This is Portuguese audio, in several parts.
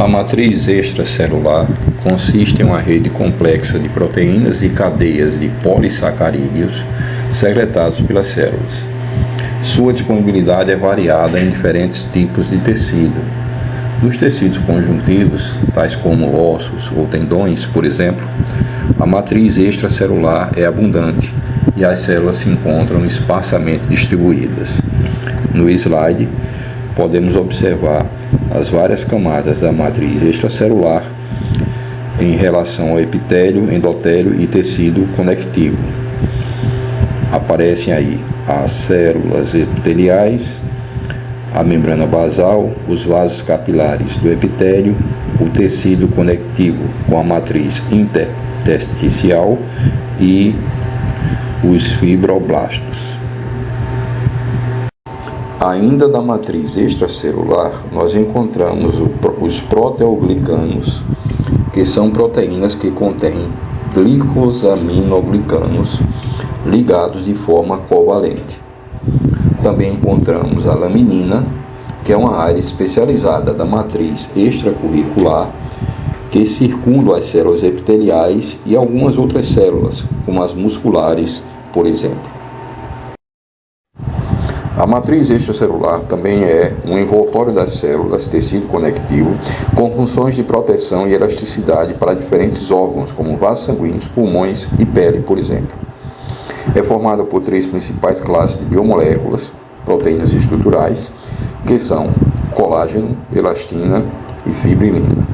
A matriz extracelular consiste em uma rede complexa de proteínas e cadeias de polissacarídeos secretados pelas células. Sua disponibilidade é variada em diferentes tipos de tecido. Nos tecidos conjuntivos, tais como ossos ou tendões, por exemplo, a matriz extracelular é abundante e as células se encontram esparsamente distribuídas. No slide, podemos observar as várias camadas da matriz extracelular em relação ao epitélio, endotélio e tecido conectivo. Aparecem aí as células epiteliais, a membrana basal, os vasos capilares do epitélio, o tecido conectivo com a matriz intersticial e os fibroblastos. Ainda da matriz extracelular, nós encontramos os proteoglicanos, que são proteínas que contêm glicosaminoglicanos ligados de forma covalente. Também encontramos a laminina, que é uma área especializada da matriz extracurricular, que circunda as células epiteliais e algumas outras células, como as musculares, por exemplo. A matriz extracelular também é um envoltório das células, tecido conectivo, com funções de proteção e elasticidade para diferentes órgãos, como vasos sanguíneos, pulmões e pele, por exemplo. É formada por três principais classes de biomoléculas, proteínas estruturais, que são colágeno, elastina e fibrilina.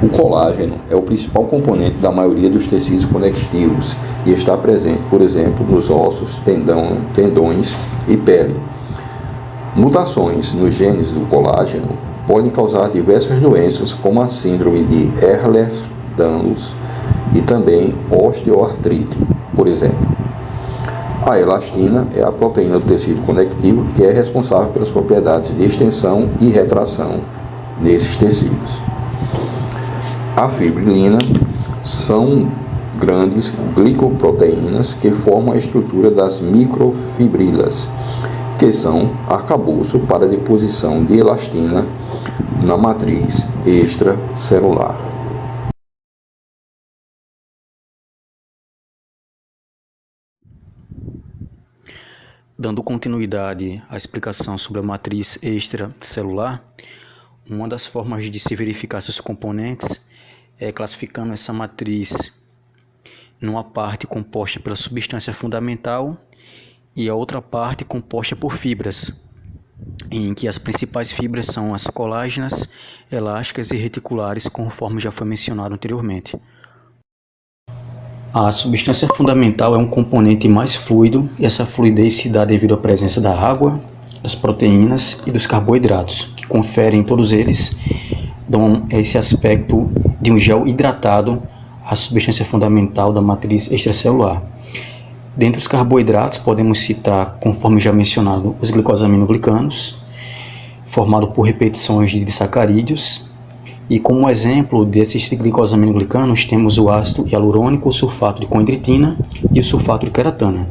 O colágeno é o principal componente da maioria dos tecidos conectivos e está presente, por exemplo, nos ossos, tendões e pele. Mutações nos genes do colágeno podem causar diversas doenças, como a síndrome de Ehlers-Danlos e também osteoartrite, por exemplo. A elastina é a proteína do tecido conectivo que é responsável pelas propriedades de extensão e retração nesses tecidos. A fibrilina são grandes glicoproteínas que formam a estrutura das microfibrilas, que são arcabouço para a deposição de elastina na matriz extracelular. Dando continuidade à explicação sobre a matriz extracelular, uma das formas de se verificar seus componentes é classificando essa matriz numa parte composta pela substância fundamental e a outra parte composta por fibras, em que as principais fibras são as colágenas, elásticas e reticulares, conforme já foi mencionado anteriormente. A substância fundamental é um componente mais fluido e essa fluidez se dá devido à presença da água, das proteínas e dos carboidratos, que conferem todos eles, dão esse aspecto de um gel hidratado à substância fundamental da matriz extracelular. Dentre os carboidratos podemos citar, conforme já mencionado, os glicosaminoglicanos, formado por repetições de disacarídeos, e como exemplo desses glicosaminoglicanos temos o ácido hialurônico, o sulfato de condritina e o sulfato de queratana.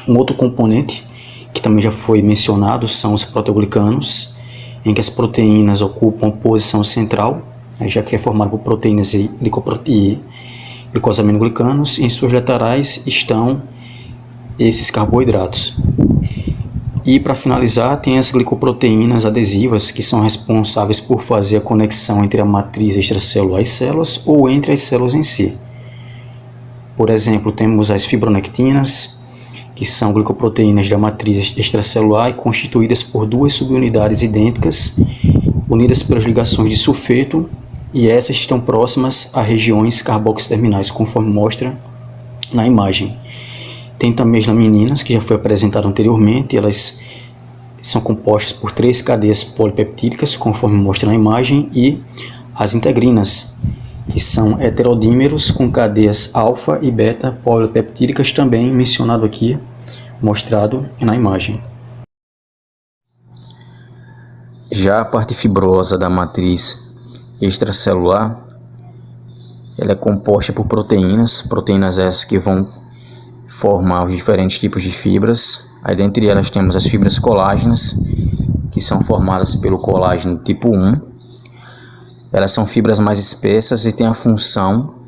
Um outro componente que também já foi mencionado são os proteoglicanos, em que as proteínas ocupam posição central, já que é formado por proteínas e glicosaminoglicanos, e em suas laterais estão esses carboidratos. E para finalizar, tem as glicoproteínas adesivas, que são responsáveis por fazer a conexão entre a matriz extracelular e células ou entre as células em si. Por exemplo, temos as fibronectinas, que são glicoproteínas da matriz extracelular e constituídas por duas subunidades idênticas, unidas pelas ligações de sulfeto, e essas estão próximas a regiões carboxiterminais, conforme mostra na imagem. Tem também as lamininas, que já foi apresentado anteriormente, elas são compostas por três cadeias polipeptídicas, conforme mostra na imagem, e as integrinas, que são heterodímeros com cadeias alfa e beta polipeptídicas, também mencionado aqui, mostrado na imagem. Já a parte fibrosa da matriz extracelular, ela é composta por proteínas essas que vão formar os diferentes tipos de fibras. Aí dentre elas temos as fibras colágenas, que são formadas pelo colágeno tipo 1, Elas são fibras mais espessas e têm a função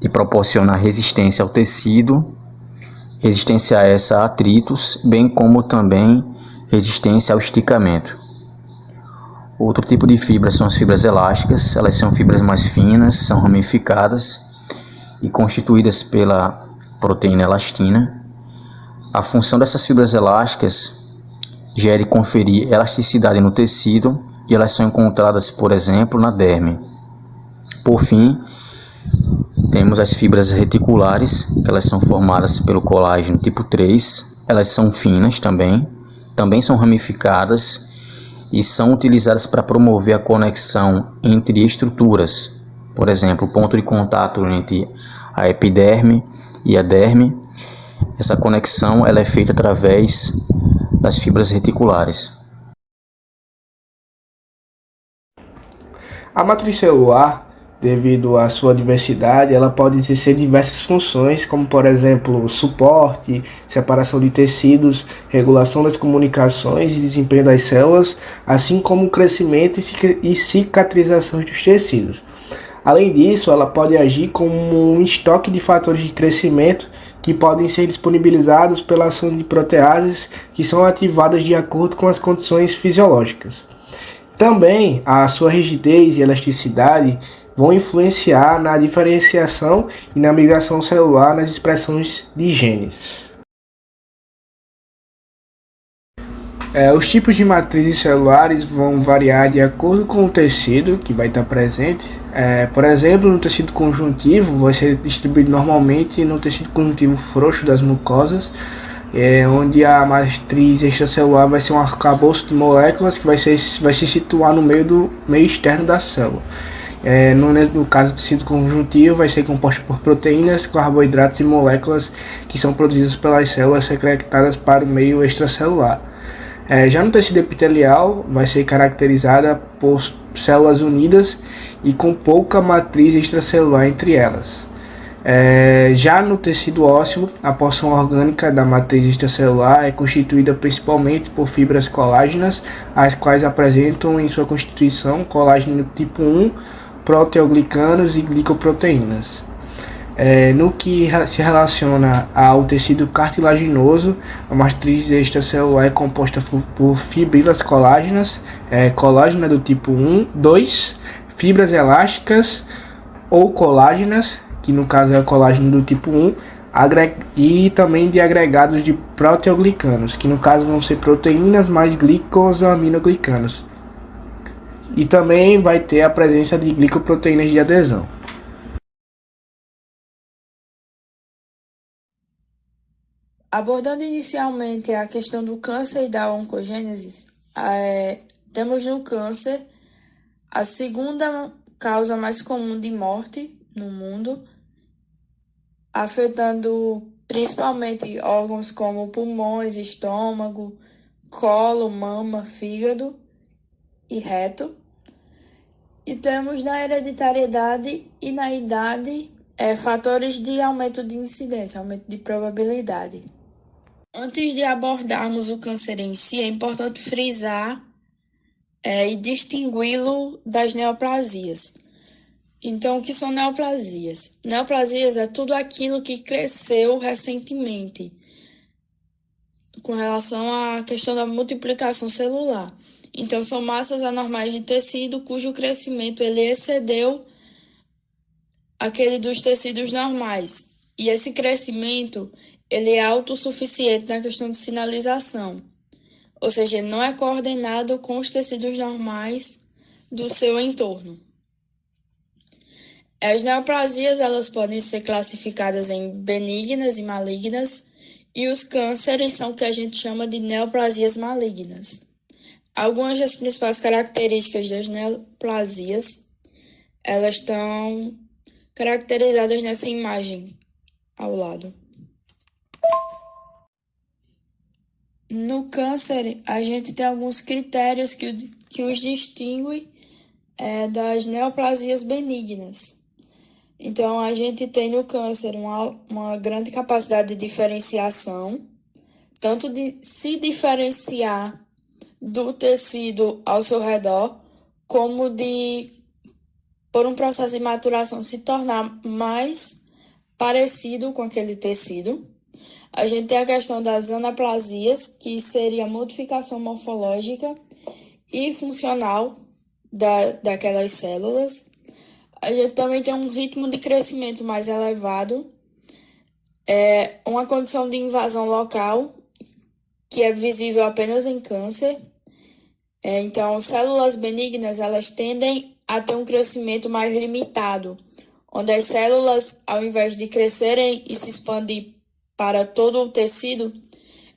de proporcionar resistência ao tecido, resistência a essa a atritos, bem como também resistência ao esticamento. Outro tipo de fibra são as fibras elásticas. Elas são fibras mais finas, são ramificadas e constituídas pela proteína elastina. A função dessas fibras elásticas já é de conferir elasticidade no tecido e elas são encontradas, por exemplo, na derme. Por fim, temos as fibras reticulares, que elas são formadas pelo colágeno tipo 3. Elas são finas também são ramificadas e são utilizadas para promover a conexão entre estruturas. Por exemplo, o ponto de contato entre a epiderme e a derme. Essa conexão ela é feita através das fibras reticulares. A matriz celular, devido à sua diversidade, ela pode exercer diversas funções, como por exemplo, suporte, separação de tecidos, regulação das comunicações e desempenho das células, assim como o crescimento e cicatrização dos tecidos. Além disso, ela pode agir como um estoque de fatores de crescimento que podem ser disponibilizados pela ação de proteases que são ativadas de acordo com as condições fisiológicas. Também a sua rigidez e elasticidade vão influenciar na diferenciação e na migração celular nas expressões de genes. Os tipos de matrizes celulares vão variar de acordo com o tecido que vai estar presente. Por exemplo, no tecido conjuntivo vai ser distribuído normalmente no tecido conjuntivo frouxo das mucosas, onde a matriz extracelular vai ser um arcabouço de moléculas que vai se situar no meio externo da célula. No caso do tecido conjuntivo, vai ser composto por proteínas, carboidratos e moléculas que são produzidas pelas células secretadas para o meio extracelular. Já no tecido epitelial, vai ser caracterizada por células unidas e com pouca matriz extracelular entre elas. Já no tecido ósseo, a porção orgânica da matriz extracelular é constituída principalmente por fibras colágenas, as quais apresentam em sua constituição colágeno tipo 1, proteoglicanos e glicoproteínas. No que se relaciona ao tecido cartilaginoso, a matriz extracelular é composta por fibrilas colágenas, colágena do tipo 1, 2, fibras elásticas ou colágenas, que no caso é o colágeno do tipo 1, e também de agregados de proteoglicanos, que no caso vão ser proteínas mais glicosaminoglicanos. E também vai ter a presença de glicoproteínas de adesão. Abordando inicialmente a questão do câncer e da oncogênese, temos no câncer a segunda causa mais comum de morte no mundo, afetando principalmente órgãos como pulmões, estômago, colo, mama, fígado e reto. E temos na hereditariedade e na idade fatores de aumento de incidência, aumento de probabilidade. Antes de abordarmos o câncer em si, é importante frisar e distingui-lo das neoplasias. Então, o que são neoplasias? Neoplasias é tudo aquilo que cresceu recentemente com relação à questão da multiplicação celular. Então, são massas anormais de tecido cujo crescimento ele excedeu aquele dos tecidos normais. E esse crescimento ele é autossuficiente na questão de sinalização. Ou seja, ele não é coordenado com os tecidos normais do seu entorno. As neoplasias elas podem ser classificadas em benignas e malignas, e os cânceres são o que a gente chama de neoplasias malignas. Algumas das principais características das neoplasias, elas estão caracterizadas nessa imagem ao lado. No câncer, a gente tem alguns critérios que os distinguem das neoplasias benignas. Então, a gente tem no câncer uma grande capacidade de diferenciação, tanto de se diferenciar do tecido ao seu redor, como de por um processo de maturação, se tornar mais parecido com aquele tecido. A gente tem a questão das anaplasias, que seria a modificação morfológica e funcional daquelas células. A gente também tem um ritmo de crescimento mais elevado, uma condição de invasão local, que é visível apenas em câncer. Então, células benignas, elas tendem a ter um crescimento mais limitado, onde as células, ao invés de crescerem e se expandir para todo o tecido,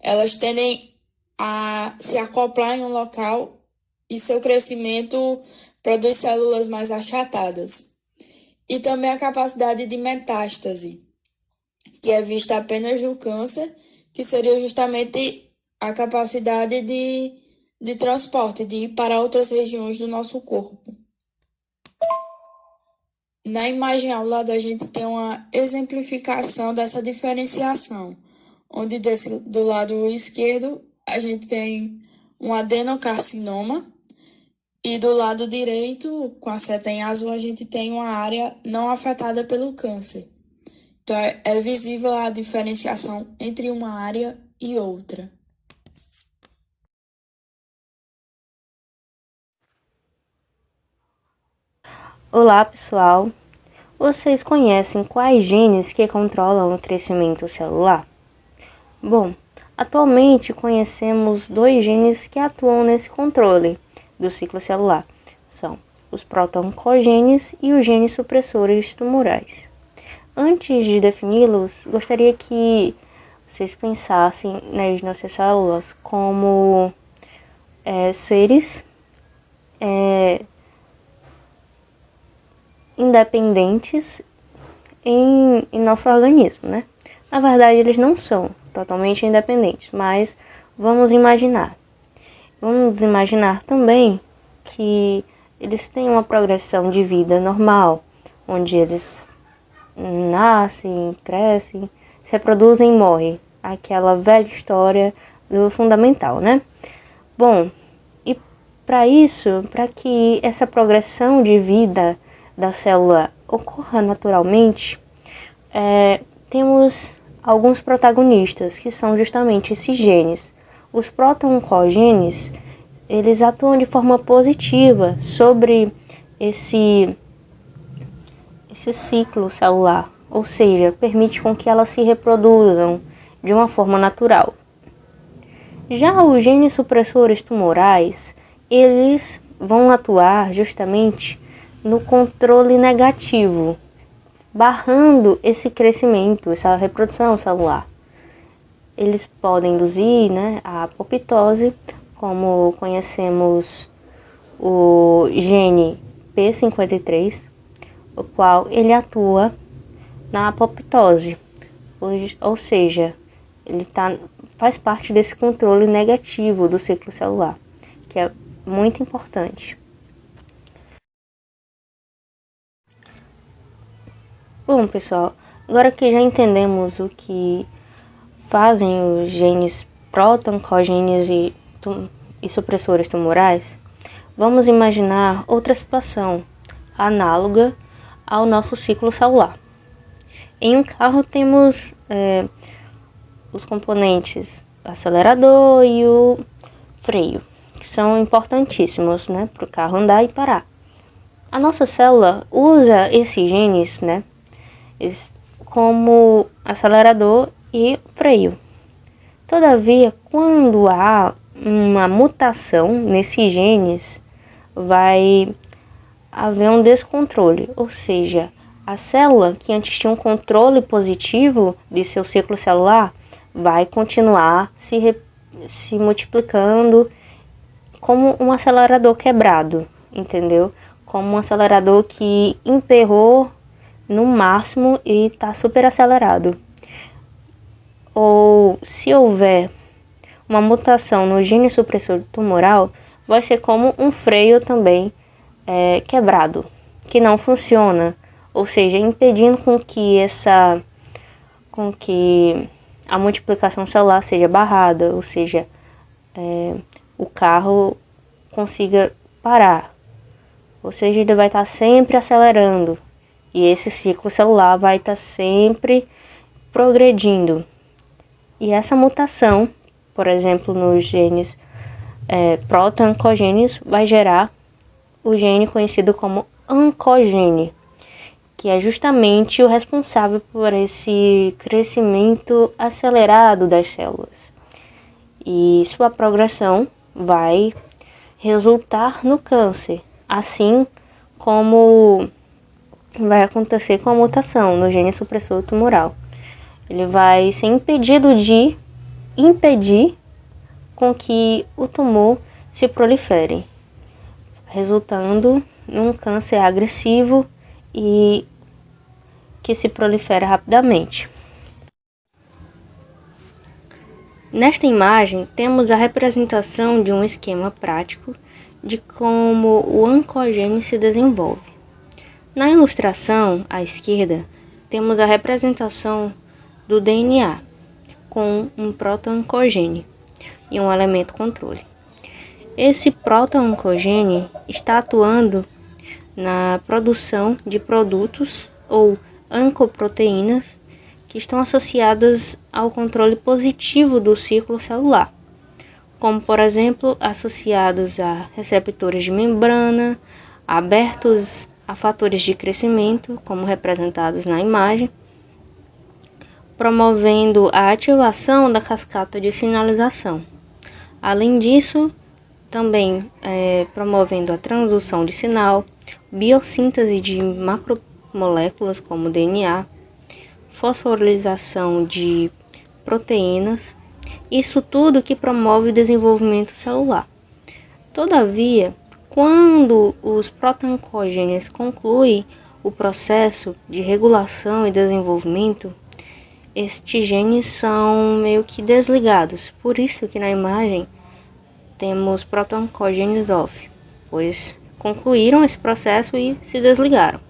elas tendem a se acoplar em um local e seu crescimento produz células mais achatadas. E também a capacidade de metástase, que é vista apenas no câncer, que seria justamente a capacidade de transporte, de ir para outras regiões do nosso corpo. Na imagem ao lado, a gente tem uma exemplificação dessa diferenciação, onde do lado esquerdo a gente tem um adenocarcinoma e do lado direito, com a seta em azul, a gente tem uma área não afetada pelo câncer. Então, é visível a diferenciação entre uma área e outra. Olá, pessoal! Vocês conhecem quais genes que controlam o crescimento celular? Bom, atualmente conhecemos 2 genes que atuam nesse controle do ciclo celular. São os proto-oncogenes e os genes supressores tumorais. Antes de defini-los, gostaria que vocês pensassem nas nossas células como seres independentes em nosso organismo, né? Na verdade, eles não são totalmente independentes, mas vamos imaginar. Vamos imaginar também que eles têm uma progressão de vida normal, onde eles nascem, crescem, se reproduzem e morrem. Aquela velha história do fundamental, né? Bom, e para isso, para que essa progressão de vida da célula ocorra naturalmente, temos alguns protagonistas, que são justamente esses genes. Os proto-oncogenes, eles atuam de forma positiva sobre esse ciclo celular, ou seja, permite com que elas se reproduzam de uma forma natural. Já os genes supressores tumorais, eles vão atuar justamente no controle negativo, barrando esse crescimento, essa reprodução celular. Eles podem induzir, a apoptose, como conhecemos o gene P53, o qual ele atua na apoptose, ou seja, ele faz parte desse controle negativo do ciclo celular, que é muito importante. Bom, pessoal, agora que já entendemos o que fazem os genes proto-oncogenes e supressores tumorais, vamos imaginar outra situação análoga ao nosso ciclo celular. Em um carro temos os componentes acelerador e o freio, que são importantíssimos, para o carro andar e parar. A nossa célula usa esses genes, como acelerador e freio. Todavia, quando há uma mutação nesses genes, vai haver um descontrole, ou seja, a célula que antes tinha um controle positivo de seu ciclo celular vai continuar se multiplicando como um acelerador quebrado, entendeu? Como um acelerador que emperrou no máximo e está super acelerado. Ou se houver uma mutação no gene supressor tumoral, vai ser como um freio também quebrado, que não funciona, ou seja, impedindo com que a multiplicação celular seja barrada, ou seja, o carro consiga parar. ou seja, ele vai estar sempre acelerando e esse ciclo celular vai estar sempre progredindo. E essa mutação, por exemplo, nos genes proto-oncogenes, vai gerar o gene conhecido como oncogene, que é justamente o responsável por esse crescimento acelerado das células. E sua progressão vai resultar no câncer, assim como vai acontecer com a mutação no gene supressor tumoral. Ele vai ser impedido de impedir com que o tumor se prolifere, resultando num câncer agressivo e que se prolifera rapidamente. Nesta imagem, temos a representação de um esquema prático de como o oncogene se desenvolve. Na ilustração, à esquerda, temos a representação do DNA, com um proto-oncogene e um elemento controle. Esse proto-oncogene está atuando na produção de produtos ou oncoproteínas que estão associadas ao controle positivo do ciclo celular, como por exemplo associados a receptores de membrana, abertos a fatores de crescimento, como representados na imagem, promovendo a ativação da cascata de sinalização. Além disso, também promovendo a transdução de sinal, biossíntese de macromoléculas como DNA, fosforilação de proteínas, isso tudo que promove o desenvolvimento celular. Todavia, quando os proto-oncogenes concluem o processo de regulação e desenvolvimento, estes genes são meio que desligados. Por isso que na imagem temos proto-oncogenes off, pois concluíram esse processo e se desligaram.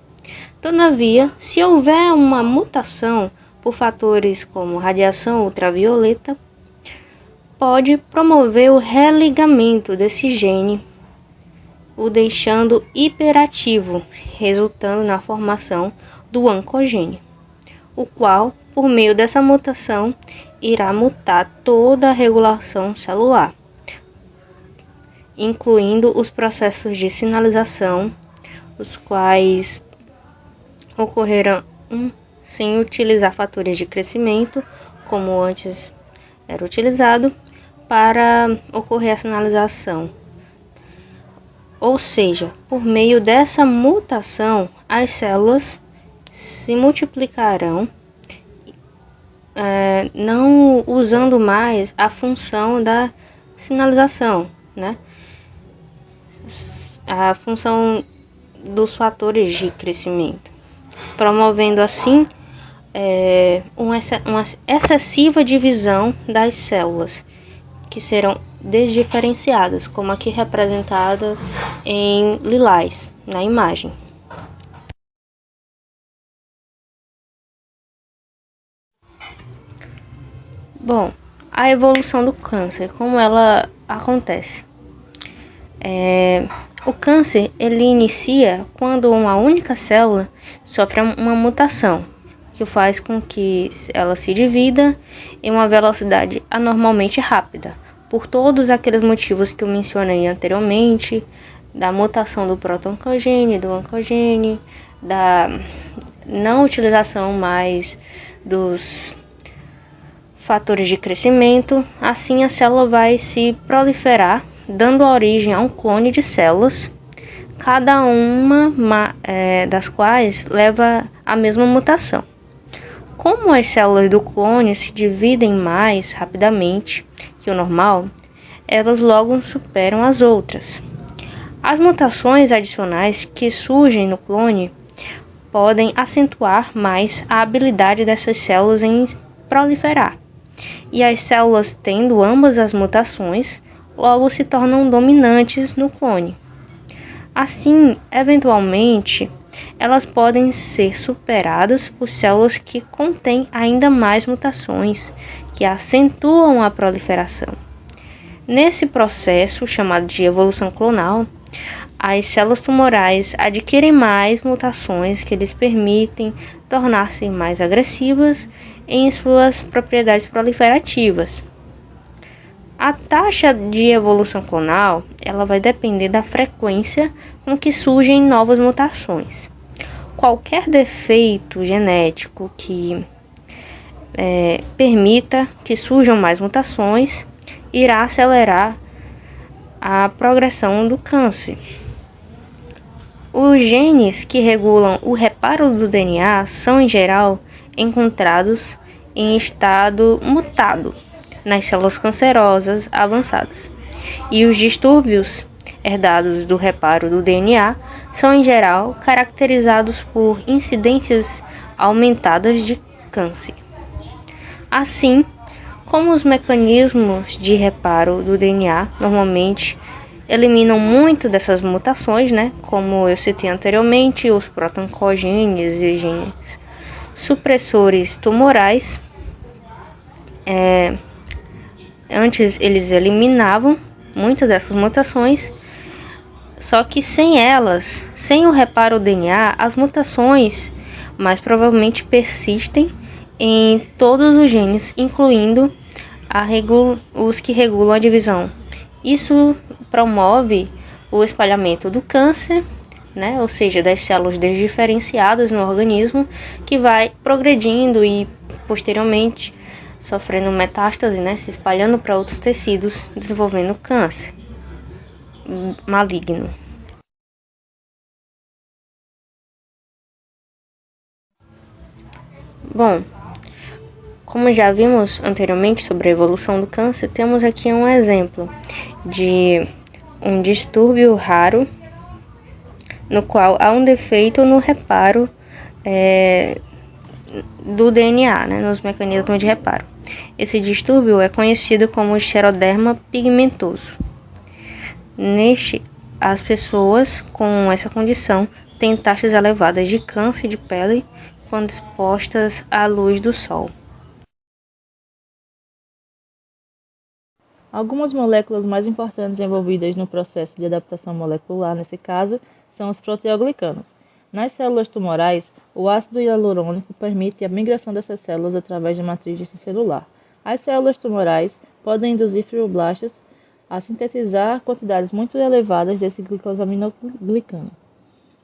Todavia, se houver uma mutação por fatores como radiação ultravioleta, pode promover o religamento desse gene, o deixando hiperativo, resultando na formação do oncogene, o qual, por meio dessa mutação, irá mutar toda a regulação celular, incluindo os processos de sinalização, os quais ocorreram sem utilizar fatores de crescimento, como antes era utilizado, para ocorrer a sinalização. Ou seja, por meio dessa mutação, as células se multiplicarão, não usando mais a função da sinalização, né? A função dos fatores de crescimento, promovendo assim uma excessiva divisão das células, que serão desdiferenciadas, como aqui representada em lilás na imagem. Bom, a evolução do câncer, como ela acontece? O câncer ele inicia quando uma única célula sofre uma mutação, que faz com que ela se divida em uma velocidade anormalmente rápida, por todos aqueles motivos que eu mencionei anteriormente, da mutação do proto-oncogene, do oncogene, da não utilização mais dos fatores de crescimento. Assim a célula vai se proliferar, dando origem a um clone de células, cada uma das quais leva a mesma mutação. Como as células do clone se dividem mais rapidamente que o normal, elas logo superam as outras. As mutações adicionais que surgem no clone podem acentuar mais a habilidade dessas células em proliferar. E as células tendo ambas as mutações, logo se tornam dominantes no clone. Assim, eventualmente, elas podem ser superadas por células que contêm ainda mais mutações, que acentuam a proliferação. Nesse processo, chamado de evolução clonal, as células tumorais adquirem mais mutações que lhes permitem tornar-se mais agressivas em suas propriedades proliferativas. A taxa de evolução clonal, ela vai depender da frequência com que surgem novas mutações. Qualquer defeito genético que permita que surjam mais mutações irá acelerar a progressão do câncer. Os genes que regulam o reparo do DNA são, em geral, encontrados em estado mutado nas células cancerosas avançadas. E os distúrbios herdados do reparo do DNA são, em geral, caracterizados por incidências aumentadas de câncer. Assim, como os mecanismos de reparo do DNA normalmente eliminam muito dessas mutações, como eu citei anteriormente, os proto-oncogenes e genes supressores tumorais, antes eles eliminavam muitas dessas mutações, só que sem elas, sem o reparo do DNA, as mutações mais provavelmente persistem em todos os genes, incluindo os que regulam a divisão. Isso promove o espalhamento do câncer, ou seja, das células desdiferenciadas no organismo, que vai progredindo e posteriormente sofrendo metástase, se espalhando para outros tecidos, desenvolvendo câncer maligno. Bom, como já vimos anteriormente sobre a evolução do câncer, temos aqui um exemplo de um distúrbio raro no qual há um defeito no reparo do DNA, nos mecanismos de reparo. Esse distúrbio é conhecido como xeroderma pigmentoso. Neste, as pessoas com essa condição têm taxas elevadas de câncer de pele quando expostas à luz do sol. Algumas moléculas mais importantes envolvidas no processo de adaptação molecular, nesse caso, são os proteoglicanos. Nas células tumorais, o ácido hialurônico permite a migração dessas células através da matriz celular. As células tumorais podem induzir fibroblastos a sintetizar quantidades muito elevadas desse glicosaminoglicano,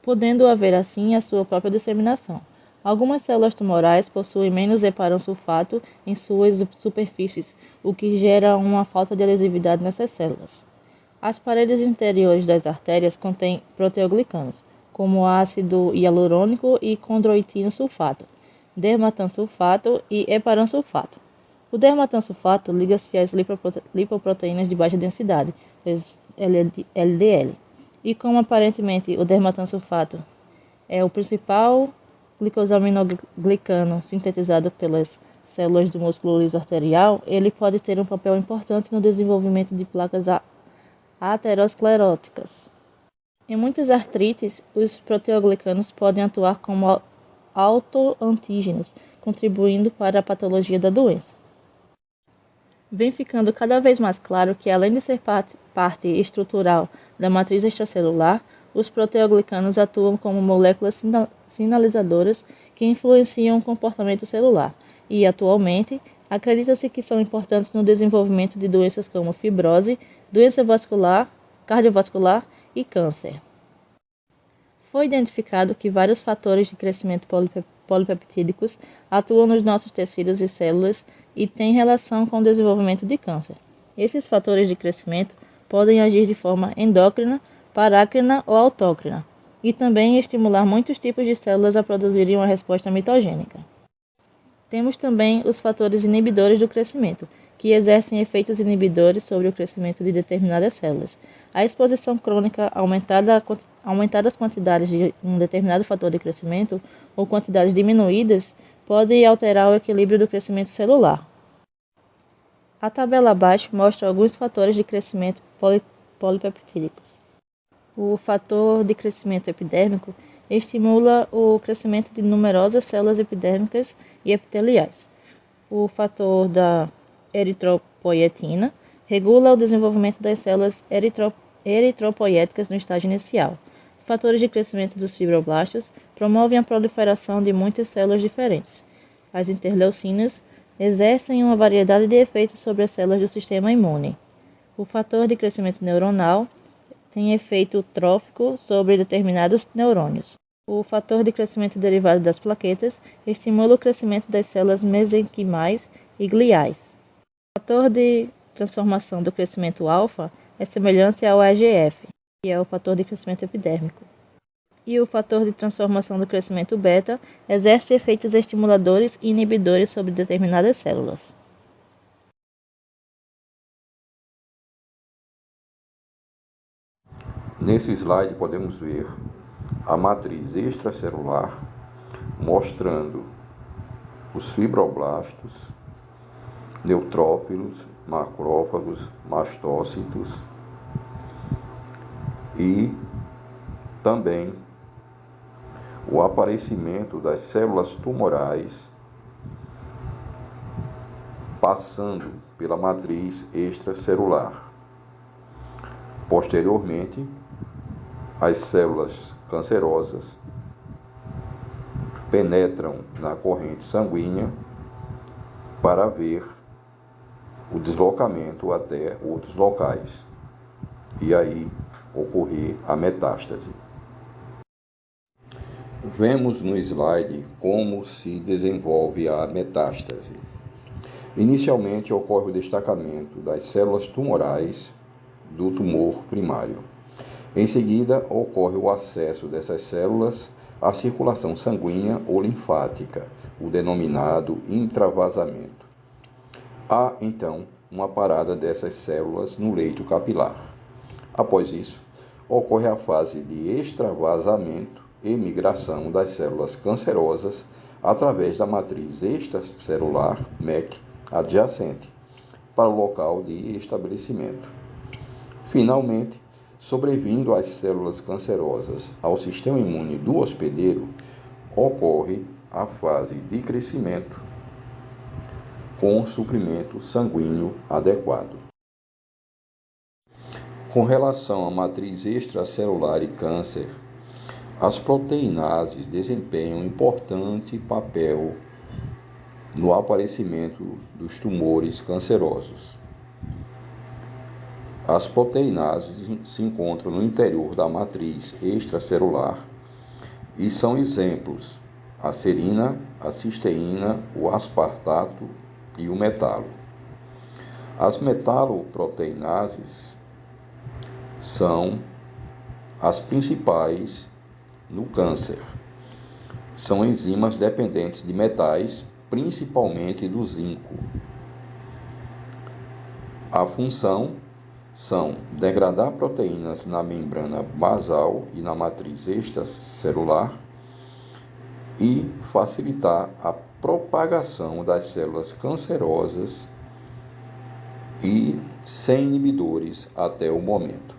podendo haver assim a sua própria disseminação. Algumas células tumorais possuem menos heparansulfato em suas superfícies, o que gera uma falta de adesividade nessas células. As paredes interiores das artérias contêm proteoglicanos, como ácido hialurônico e condroitina sulfato, dermatansulfato e heparansulfato. O dermatansulfato liga-se às lipoproteínas de baixa densidade, as LDL, e como aparentemente o dermatansulfato é o principal glicosaminoglicano sintetizado pelas células do músculo liso arterial, ele pode ter um papel importante no desenvolvimento de placas ateroscleróticas. Em muitas artrites, os proteoglicanos podem atuar como autoantígenos, contribuindo para a patologia da doença. Vem ficando cada vez mais claro que, além de ser parte estrutural da matriz extracelular, os proteoglicanos atuam como moléculas sinalizadoras que influenciam o comportamento celular e, atualmente, acredita-se que são importantes no desenvolvimento de doenças como fibrose, doença vascular, cardiovascular e câncer. Foi identificado que vários fatores de crescimento polipeptídicos atuam nos nossos tecidos e células e têm relação com o desenvolvimento de câncer. Esses fatores de crescimento podem agir de forma endócrina, parácrina ou autócrina, e também estimular muitos tipos de células a produzirem uma resposta mitogênica. Temos também os fatores inibidores do crescimento, que exercem efeitos inibidores sobre o crescimento de determinadas células. A exposição crônica aumentadas quantidades de um determinado fator de crescimento ou quantidades diminuídas pode alterar o equilíbrio do crescimento celular. A tabela abaixo mostra alguns fatores de crescimento polipeptídicos. O fator de crescimento epidérmico estimula o crescimento de numerosas células epidérmicas e epiteliais. O fator da eritropoietina regula o desenvolvimento das células eritropoéticas no estágio inicial. Os fatores de crescimento dos fibroblastos promovem a proliferação de muitas células diferentes. As interleucinas exercem uma variedade de efeitos sobre as células do sistema imune. O fator de crescimento neuronal tem efeito trófico sobre determinados neurônios. O fator de crescimento derivado das plaquetas estimula o crescimento das células mesenquimais e gliais. O fator de transformação do crescimento alfa é semelhante ao EGF, que é o fator de crescimento epidérmico. E o fator de transformação do crescimento beta exerce efeitos estimuladores e inibidores sobre determinadas células. Nesse slide podemos ver a matriz extracelular mostrando os fibroblastos, neutrófilos, macrófagos, mastócitos e também o aparecimento das células tumorais passando pela matriz extracelular. Posteriormente, as células cancerosas penetram na corrente sanguínea para ver o deslocamento até outros locais e aí ocorrer a metástase. Vemos no slide como se desenvolve a metástase. Inicialmente ocorre o destacamento das células tumorais do tumor primário. Em seguida, ocorre o acesso dessas células à circulação sanguínea ou linfática, o denominado intravasamento. Há, então, uma parada dessas células no leito capilar. Após isso, ocorre a fase de extravasamento e migração das células cancerosas através da matriz extracelular MEC adjacente para o local de estabelecimento. Finalmente, sobrevindo as células cancerosas ao sistema imune do hospedeiro, ocorre a fase de crescimento com suprimento sanguíneo adequado. Com relação à matriz extracelular e câncer, as proteinases desempenham um importante papel no aparecimento dos tumores cancerosos. As proteinases se encontram no interior da matriz extracelular e são exemplos a serina, a cisteína, o aspartato e o metalo. As metaloproteinases são as principais no câncer. São enzimas dependentes de metais, principalmente do zinco. A função são degradar proteínas na membrana basal e na matriz extracelular e facilitar a propagação das células cancerosas e sem inibidores até o momento.